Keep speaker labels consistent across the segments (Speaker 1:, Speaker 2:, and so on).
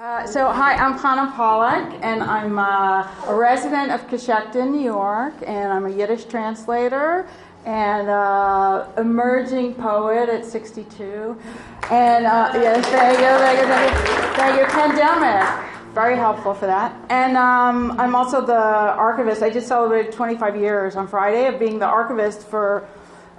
Speaker 1: Hi, I'm Chana Pollack, and I'm a resident of Coshocton, New York, and I'm a Yiddish translator and emerging poet at 62. And yes, thank you. Pandemic, very helpful for that. And I'm also the archivist. I just celebrated 25 years on Friday of being the archivist for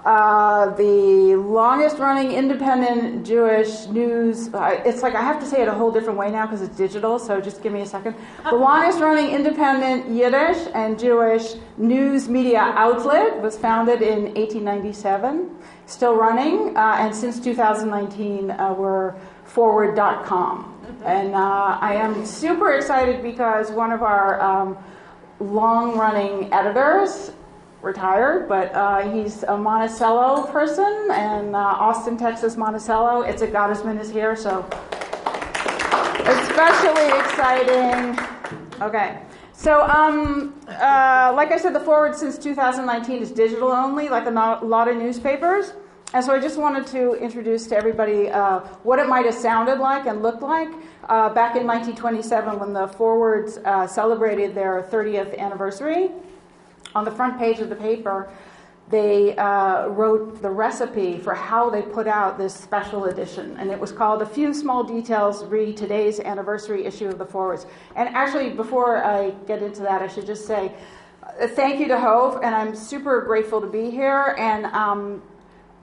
Speaker 1: the longest running independent Jewish news. It's like I have to say it a whole different way now because it's digital, so just give me a second. The longest running independent Yiddish and Jewish news media outlet was founded in 1897, still running, and since 2019 we're forward.com. And I am super excited because one of our long-running editors retired, but he's a Monticello person, and Austin, Texas, Monticello. It's a Gottesman is here, so especially exciting. Okay, so like I said, the Forward since 2019 is digital only, like a lot of newspapers. And so I just wanted to introduce to everybody what it might have sounded like and looked like back in 1927 when the Forwards celebrated their 30th anniversary. On the front page of the paper, they wrote the recipe for how they put out this special edition. And it was called A Few Small Details, Read Today's Anniversary Issue of the Forwards. And actually, before I get into that, I should just say thank you to Hove, and I'm super grateful to be here. And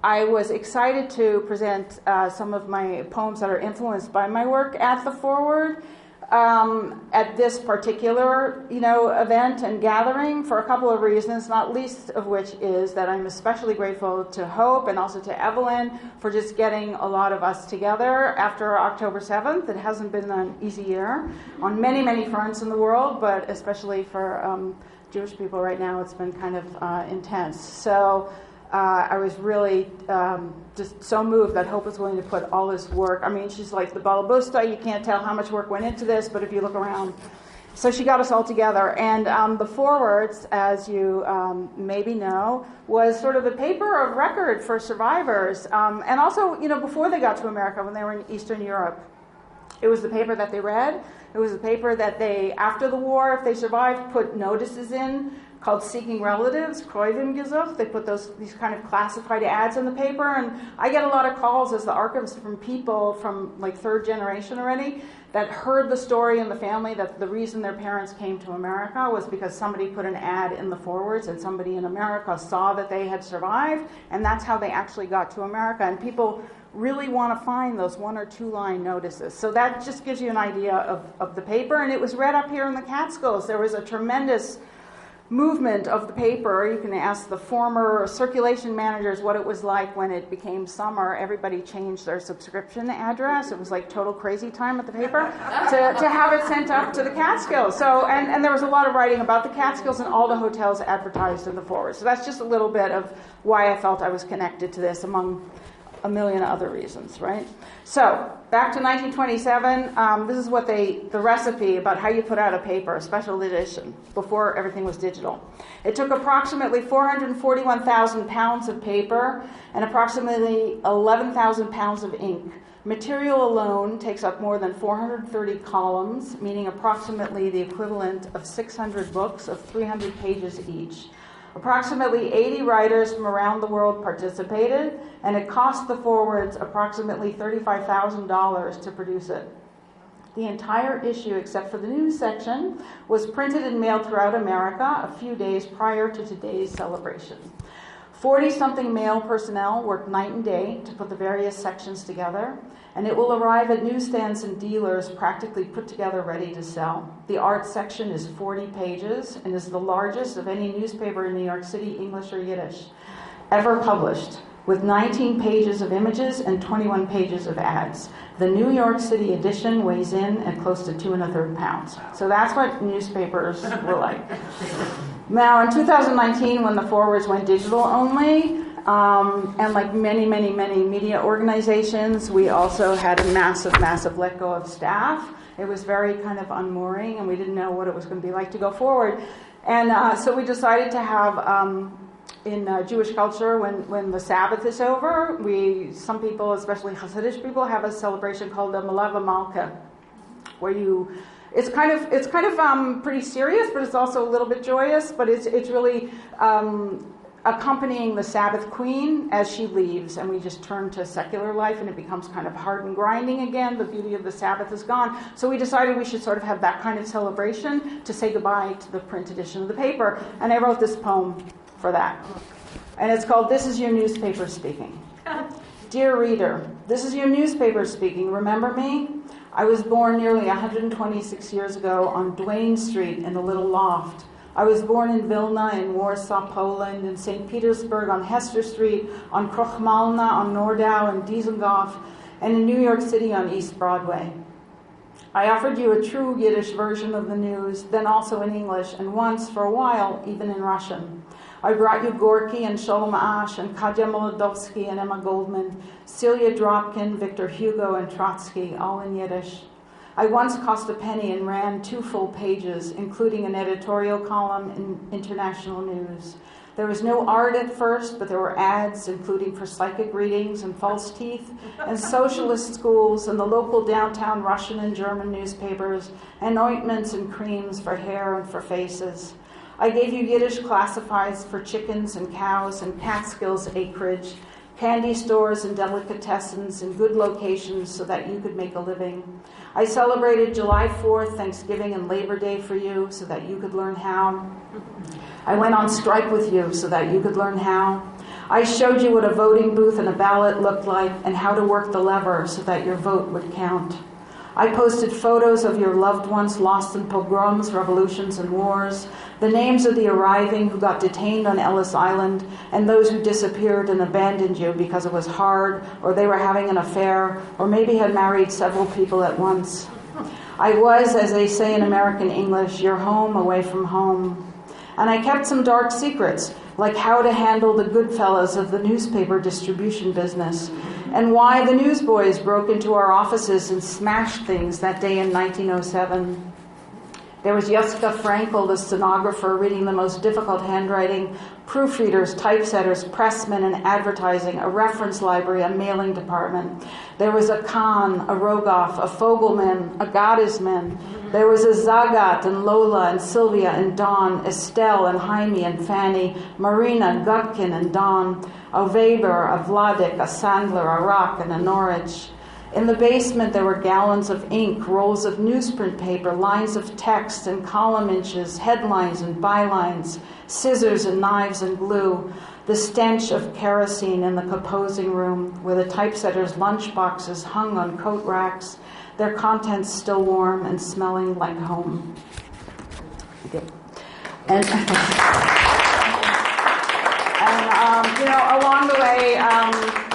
Speaker 1: I was excited to present some of my poems that are influenced by my work at the Forward. At this particular, event and gathering for a couple of reasons, not least of which is that I'm especially grateful to Hope and also to Evelyn for just getting a lot of us together after October 7th. It hasn't been an easy year on many, many fronts in the world, but especially for Jewish people right now, it's been kind of intense. So I was really just so moved that Hope was willing to put all this work. I mean, she's like the balabusta. You can't tell how much work went into this, but if you look around. So she got us all together. And the Forwards, as you maybe know, was sort of a paper of record for survivors. And also, before they got to America, when they were in Eastern Europe, it was the paper that they read. It was the paper that they, after the war, if they survived, put notices in called Seeking Relatives, Kreuven gesucht. They put these kind of classified ads in the paper, and I get a lot of calls as the archivist from people from like third generation already that heard the story in the family that the reason their parents came to America was because somebody put an ad in the Forwards and somebody in America saw that they had survived, and that's how they actually got to America. And people really want to find those 1 or 2 line notices. So that just gives you an idea of the paper, and it was read up here in the Catskills. There was a tremendous movement of the paper. You can ask the former circulation managers what it was like when it became summer. Everybody changed their subscription address. It was like total crazy time at the paper to have it sent up to the Catskills. So, and there was a lot of writing about the Catskills, and all the hotels advertised in the Forward. So that's just a little bit of why I felt I was connected to this among a million other reasons, right? So, back to 1927, this is what the recipe about how you put out a paper, a special edition, before everything was digital. It took approximately 441,000 pounds of paper and approximately 11,000 pounds of ink. Material alone takes up more than 430 columns, meaning approximately the equivalent of 600 books of 300 pages each. Approximately 80 writers from around the world participated, and it cost the Forwards approximately $35,000 to produce it. The entire issue, except for the news section, was printed and mailed throughout America a few days prior to today's celebration. 40-something mail personnel worked night and day to put the various sections together, and it will arrive at newsstands and dealers practically put together ready to sell. The art section is 40 pages and is the largest of any newspaper in New York City, English or Yiddish, ever published, with 19 pages of images and 21 pages of ads. The New York City edition weighs in at close to 2 1/3 pounds. So that's what newspapers were like. Now, in 2019, when the Forwards went digital only, and like many, many, many media organizations, we also had a massive, massive let go of staff. It was very kind of unmooring, and we didn't know what it was going to be like to go forward. And so we decided to have, in Jewish culture, when the Sabbath is over, some people, especially Hasidic people, have a celebration called the Melava Malka, where it's kind of pretty serious, but it's also a little bit joyous. But it's really accompanying the Sabbath Queen as she leaves, and we just turn to secular life, and it becomes kind of hard and grinding again. The beauty of the Sabbath is gone. So we decided we should sort of have that kind of celebration to say goodbye to the print edition of the paper. And I wrote this poem for that. And it's called "This is Your Newspaper Speaking." Dear reader, this is your newspaper speaking. Remember me? I was born nearly 126 years ago on Duane Street in the Little Loft. I was born in Vilna, in Warsaw, Poland, in St. Petersburg on Hester Street, on Krochmalna, on Nordau, in Dizengoff, and in New York City on East Broadway. I offered you a true Yiddish version of the news, then also in English, and once, for a while, even in Russian. I brought you Gorky and Sholem Asch and Katya Molodovsky and Emma Goldman, Celia Dropkin, Victor Hugo, and Trotsky, all in Yiddish. I once cost a penny and ran 2 full pages, including an editorial column in international news. There was no art at first, but there were ads, including for psychic readings and false teeth, and socialist schools, and the local downtown Russian and German newspapers, and ointments and creams for hair and for faces. I gave you Yiddish classifieds for chickens and cows and Catskills acreage, candy stores and delicatessens in good locations so that you could make a living. I celebrated July 4th, Thanksgiving, and Labor Day for you so that you could learn how. I went on strike with you so that you could learn how. I showed you what a voting booth and a ballot looked like and how to work the lever so that your vote would count. I posted photos of your loved ones lost in pogroms, revolutions, and wars, the names of the arriving who got detained on Ellis Island, and those who disappeared and abandoned you because it was hard, or they were having an affair, or maybe had married several people at once. I was, as they say in American English, your home away from home. And I kept some dark secrets, like how to handle the good fellas of the newspaper distribution business, and why the newsboys broke into our offices and smashed things that day in 1907. There was Joska Frankel, the stenographer, reading the most difficult handwriting, proofreaders, typesetters, pressmen, and advertising, a reference library, a mailing department. There was a Kahn, a Rogoff, a Fogelman, a Gottesman. There was a Zagat and Lola and Sylvia and Dawn, Estelle and Jaime and Fanny, Marina, Gutkin and Dawn, a Weber, a Vladik, a Sandler, a Rock, and a Norwich. In the basement, there were gallons of ink, rolls of newsprint paper, lines of text and column inches, headlines and bylines, scissors and knives and glue, the stench of kerosene in the composing room where the typesetters' lunch boxes hung on coat racks, their contents still warm and smelling like home. Okay. And along the way,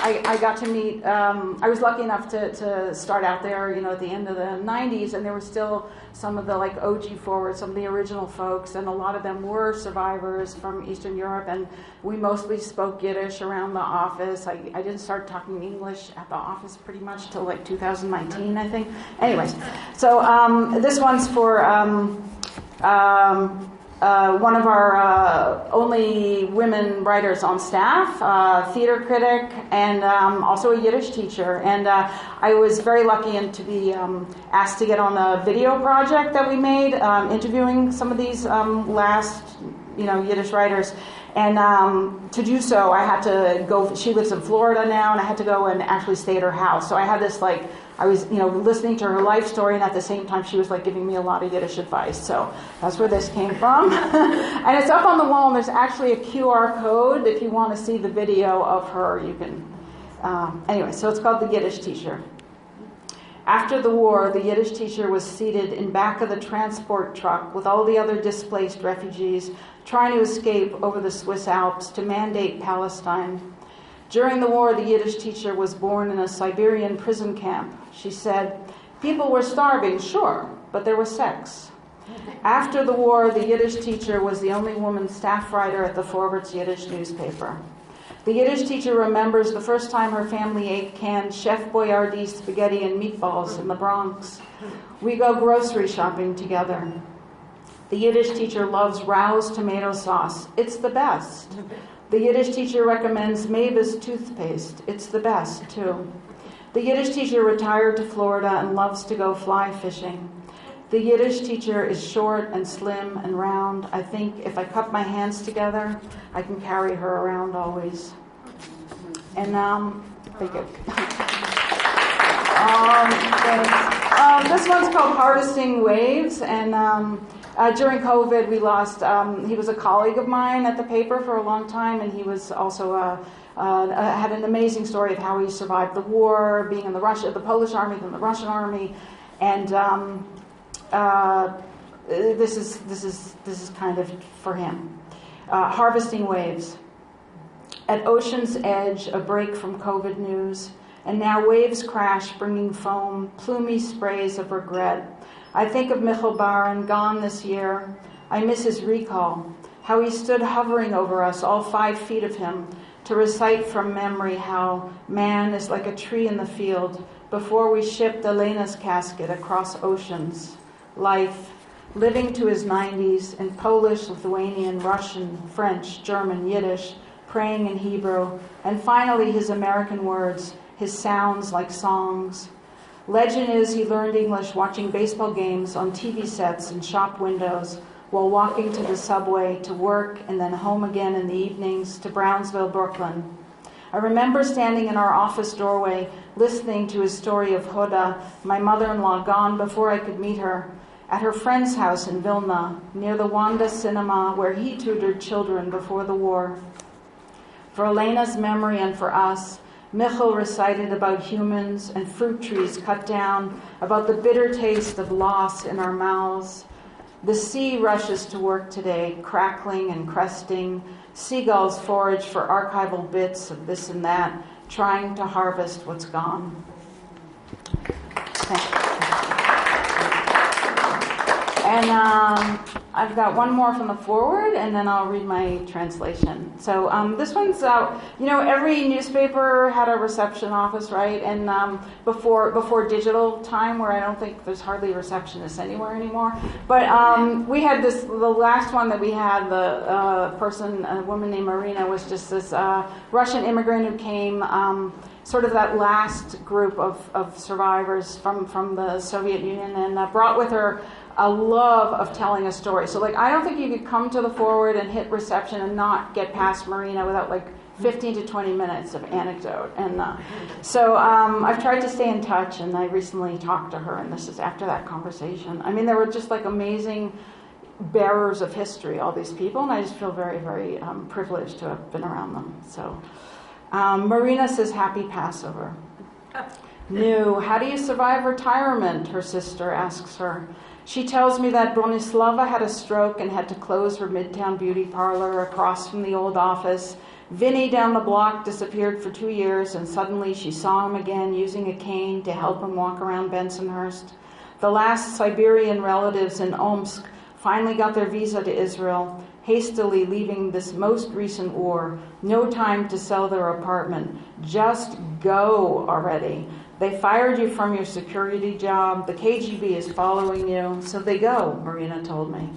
Speaker 1: I got to meet, I was lucky enough to start out there, at the end of the 90s, and there were still some of the OG forwards, some of the original folks, and a lot of them were survivors from Eastern Europe, and we mostly spoke Yiddish around the office. I didn't start talking English at the office pretty much till 2019, I think. Anyways, so this one's for one of our only women writers on staff, theater critic, and also a Yiddish teacher. And I was very lucky to be asked to get on the video project that we made, interviewing some of these last, Yiddish writers. And to do so, I had to go. She lives in Florida now, and I had to go and actually stay at her house. So I had this I was, listening to her life story, and at the same time, she was giving me a lot of Yiddish advice. So that's where this came from. And it's up on the wall, and there's actually a QR code. If you want to see the video of her, you can. Anyway, so it's called The Yiddish Teacher. After the war, the Yiddish teacher was seated in back of the transport truck with all the other displaced refugees trying to escape over the Swiss Alps to mandate Palestine. During the war, the Yiddish teacher was born in a Siberian prison camp. She said, "People were starving, sure, but there was sex." After the war, the Yiddish teacher was the only woman staff writer at the Forwards Yiddish newspaper. The Yiddish teacher remembers the first time her family ate canned Chef Boyardee spaghetti and meatballs in the Bronx. We go grocery shopping together. The Yiddish teacher loves Rao's tomato sauce. It's the best. The Yiddish teacher recommends Mavis toothpaste. It's the best, too. The Yiddish teacher retired to Florida and loves to go fly fishing. The Yiddish teacher is short and slim and round. I think if I cup my hands together, I can carry her around always. And thank you. This one's called Harvesting Waves, and during COVID we lost, he was a colleague of mine at the paper for a long time, and he was also had an amazing story of how he survived the war, being in the Polish army, then the Russian army, and this is kind of for him. Harvesting Waves. At ocean's edge, a break from COVID news, and now waves crash, bringing foam, plumy sprays of regret. I think of Michal Baran, gone this year. I miss his recall, how he stood hovering over us, all 5 feet of him, to recite from memory how man is like a tree in the field before we shipped Elena's casket across oceans. Life, living to his 90s in Polish, Lithuanian, Russian, French, German, Yiddish, praying in Hebrew, and finally his American words, his sounds like songs. Legend is he learned English watching baseball games on TV sets and shop windows while walking to the subway to work and then home again in the evenings to Brownsville, Brooklyn. I remember standing in our office doorway listening to his story of Hoda, my mother-in-law gone before I could meet her, at her friend's house in Vilna, near the Wanda Cinema where he tutored children before the war. For Elena's memory and for us, Michal recited about humans and fruit trees cut down, about the bitter taste of loss in our mouths. The sea rushes to work today, crackling and cresting. Seagulls forage for archival bits of this and that, trying to harvest what's gone. Thanks. And I've got one more from the forward, and then I'll read my translation. So this one's, every newspaper had a reception office, right? And before digital time, where I don't think there's hardly receptionists anywhere anymore. But we had the last one that we had, a woman named Marina, was just this Russian immigrant who came, sort of that last group of survivors from the Soviet Union, and brought with her a love of telling a story. So, I don't think you could come to the forward and hit reception and not get past Marina without, 15 to 20 minutes of anecdote. And so I've tried to stay in touch, and I recently talked to her, and this is after that conversation. I mean, they were just, amazing bearers of history, all these people, and I just feel very, very privileged to have been around them. So Marina says, "Happy Passover." "New, how do you survive retirement?" her sister asks her. She tells me that Bronislava had a stroke and had to close her Midtown beauty parlor across from the old office. Vinny down the block disappeared for 2 years, and suddenly she saw him again using a cane to help him walk around Bensonhurst. The last Siberian relatives in Omsk finally got their visa to Israel, hastily leaving this most recent war. No time to sell their apartment. Just go already. They fired you from your security job. The KGB is following you. So they go, Marina told me.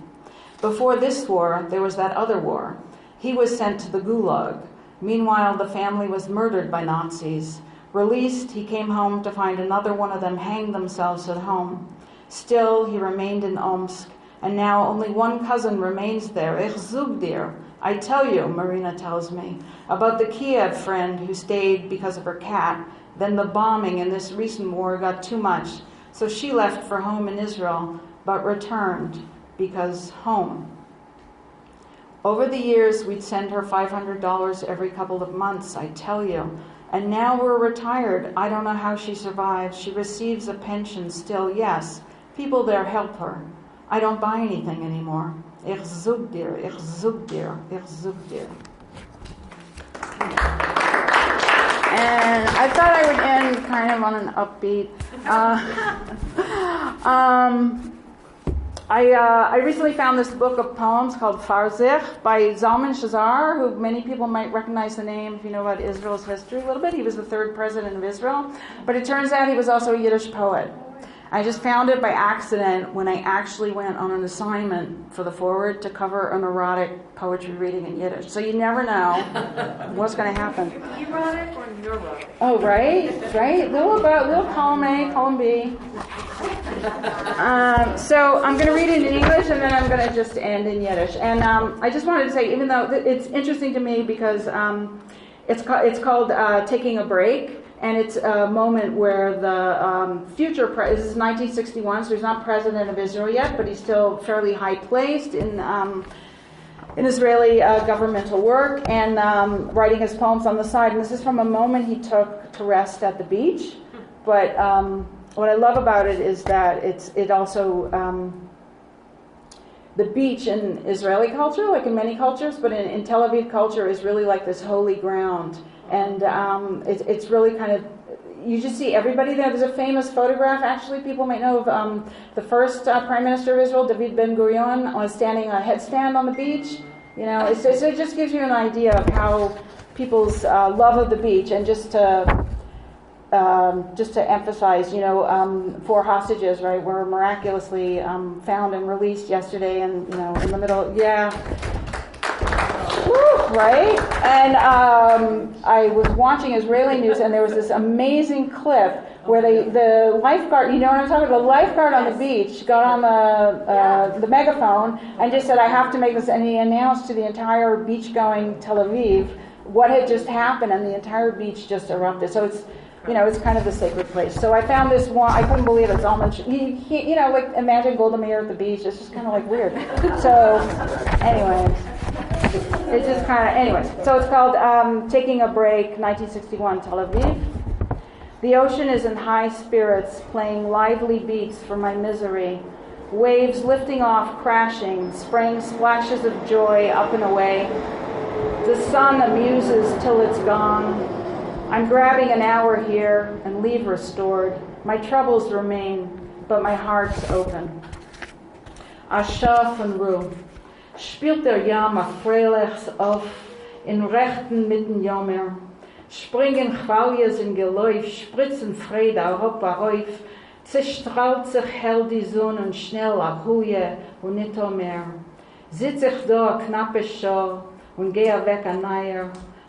Speaker 1: Before this war, there was that other war. He was sent to the Gulag. Meanwhile, the family was murdered by Nazis. Released, he came home to find another one of them hang themselves at home. Still, he remained in Omsk, and now only one cousin remains there. Ich zug dir. I tell you, Marina tells me, about the Kiev friend who stayed because of her cat. Then the bombing in this recent war got too much, so she left for home in Israel, but returned because home. Over the years, we'd send her $500 every couple of months, I tell you. And now we're retired. I don't know how she survives. She receives a pension still, yes. People there help her. I don't buy anything anymore. Ich zug dir, ich zug dir, ich zug dir. And I thought I would end kind of on an upbeat. I recently found this book of poems called Farzich by Zalman Shazar, who many people might recognize the name if you know about Israel's history a little bit. He was the third president of Israel. But it turns out he was also a Yiddish poet. I just found it by accident when I actually went on an assignment for the forward to cover an erotic poetry reading in Yiddish. So you never know what's going to happen.
Speaker 2: Erotic or neurotic?
Speaker 1: Oh, right. Little column A, column B. So I'm going to read it in English, and then I'm going to just end in Yiddish. And I just wanted to say, even though it's interesting to me because it's called Taking a Break. And it's a moment where the future this is 1961, so he's not president of Israel yet, but he's still fairly high placed in Israeli governmental work and writing his poems on the side. And this is from a moment he took to rest at the beach. But what I love about it is that it also the beach in Israeli culture, like in many cultures, but in Tel Aviv culture, is really like this holy ground. And it's really kind of, you just see everybody there. There's a famous photograph, actually, people might know of the first Prime Minister of Israel, David Ben-Gurion, was standing on a headstand on the beach. You know, so it just gives you an idea of how people's love of the beach. And just to emphasize, 4 hostages, right, were miraculously found and released yesterday, and in the middle, right? And I was watching Israeli news, and there was this amazing clip where the lifeguard, you know what I'm talking about? The lifeguard on the beach got on the megaphone and just said, "I have to make this," and he announced to the entire beach-going Tel Aviv what had just happened, and the entire beach just erupted. So it's, it's kind of a sacred place. So I found this one. I couldn't believe it's almost, like imagine Golda Meir at the beach. It's just kind of like weird. So, anyways. It's just kind of, anyways. So it's called Taking a Break, 1961, Tel Aviv. The ocean is in high spirits, playing lively beats for my misery. Waves lifting off, crashing, spraying splashes of joy up and away. The sun amuses till it's gone. I'm grabbing an hour here and leave restored. My troubles remain, but my heart's open. Asha von Ruh. Spielt der Jammer freilich auf in rechten mitten Jammer. Springen Chwaljes in Geläuf, spritzen Freude hopp auf, zerstrahlt sich hell die Sonne und schnell a Ruhe und nicht mehr. Sitz ich da knappe Schau und gehe weg an Neuer,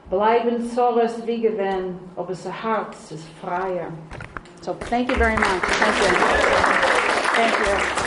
Speaker 1: bleiben Zorres wie gewinn, ob es Herz ist freier. So thank you very much. Thank you. Thank you.